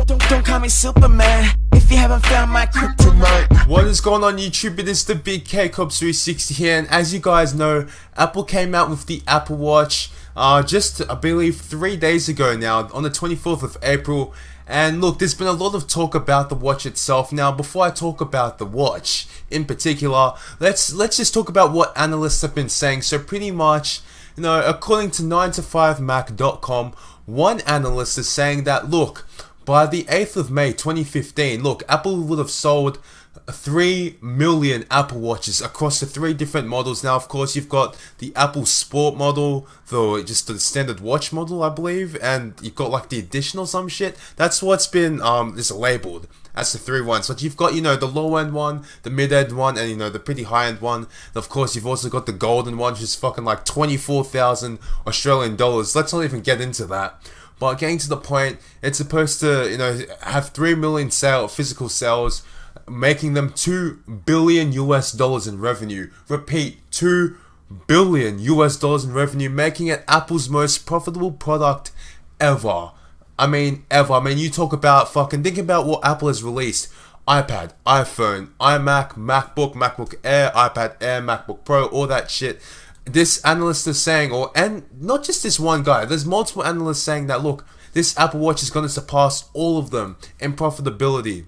Don't call me Superman if you haven't found my kryptonite. What is going on YouTube? It is the Big K Cop 360 here, and as you guys know, Apple came out with the Apple Watch just I believe 3 days ago now, on the 24th of April. And look, there's been a lot of talk about the watch itself. Now, before I talk about the watch in particular, let's just talk about what analysts have been saying. So pretty much, you know, according to 9to5mac.com, one analyst is saying that, look, by the 8th of May 2015, look, Apple would have sold 3 million Apple Watches across the 3 different models. Now, of course, you've got the Apple Sport model, just the standard watch model, I believe, and you've got like the edition or some shit. That's what's been is labeled as the 3 ones. But you've got, you know, the low end one, the mid end one, and you know, the pretty high end one. And of course, you've also got the golden one, which is fucking like 24,000 Australian dollars. Let's not even get into that. But getting to the point, it's supposed to, you know, have 3 million physical sales, making them $2 billion in revenue. Repeat, $2 billion in revenue, making it Apple's most profitable product ever. I mean, ever. I mean, you talk about fucking, think about what Apple has released. iPad, iPhone, iMac, MacBook, MacBook Air, iPad Air, MacBook Pro, all that shit. This analyst is saying, and not just this one guy, there's multiple analysts saying that, look, this Apple Watch is going to surpass all of them in profitability.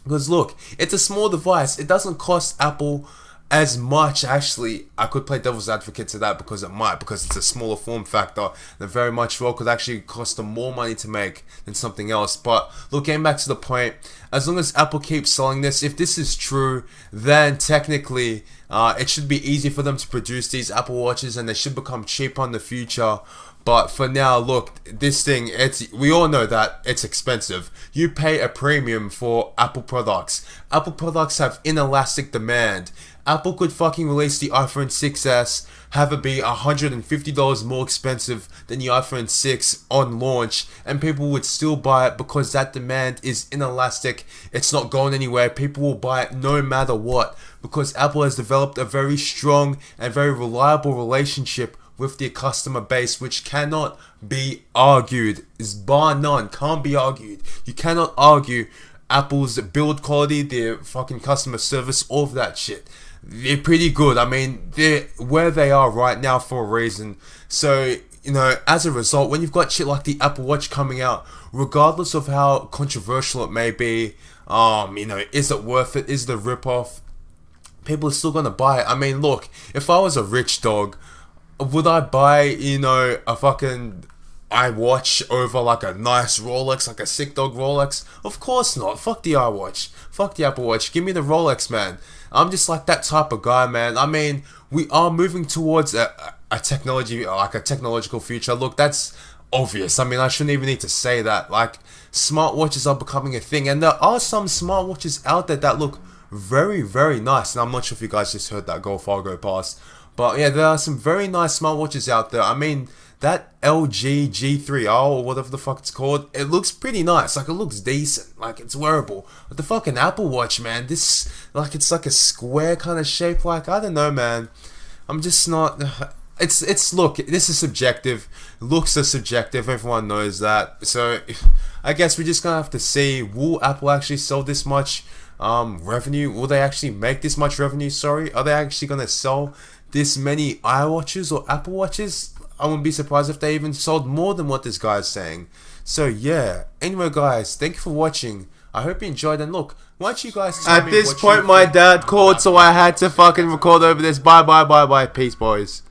Because look, it's a small device. It doesn't cost Apple as much. Actually, I could play devil's advocate to that because it might, because it's a smaller form factor that very much well could actually cost them more money to make than something else. But look, getting back to the point, as long as Apple keeps selling this, if this is true, then technically it should be easy for them to produce these Apple Watches, and they should become cheaper in the future. But for now, look, this thing, we all know that it's expensive. You pay a premium for Apple products. Apple products have inelastic demand. Apple could fucking release the iPhone 6s, have it be $150 more expensive than the iPhone 6 on launch, and people would still buy it because that demand is inelastic. It's not going anywhere. People will buy it no matter what, because Apple has developed a very strong and very reliable relationship with their customer base, which cannot be argued, is bar none, can't be argued. You cannot argue Apple's build quality, their fucking customer service, all of that shit. They're pretty good. I mean, they're where they are right now for a reason. So, you know, as a result, when you've got shit like the Apple Watch coming out, regardless of how controversial it may be, you know, is it worth it? Is it a rip-off? People are still gonna buy it. I mean, look, if I was a rich dog, would I buy, you know, a fucking iWatch over like a nice Rolex, like a sick dog Rolex? Of course not. Fuck the iWatch. Fuck the Apple Watch. Give me the Rolex, man. I'm just like that type of guy, man. I mean, we are moving towards a technology, like a technological future. Look, that's obvious. I mean, I shouldn't even need to say that. Like, smartwatches are becoming a thing, and there are some smartwatches out there that look very, very nice. And I'm not sure if you guys just heard that go past. But yeah, there are some very nice smartwatches out there. I mean, that LG G3R or whatever the fuck it's called, it looks pretty nice. Like, it looks decent. Like, it's wearable. But the fucking Apple Watch, man, this, like, it's like a square kind of shape. Like, I don't know, man. I'm just not... look, this is subjective. Looks are subjective. Everyone knows that. So, I guess we're just gonna have to see, will Apple actually sell this much revenue? Will they actually make this much revenue? Sorry. Are they actually gonna sell this many iWatches or Apple Watches? I wouldn't be surprised if they even sold more than what this guy's saying. So yeah. Anyway, guys, thank you for watching. I hope you enjoyed. And look, why don't you guys tell me what you think? At this point, my dad called, so I had to fucking record over this. Bye. Peace, boys.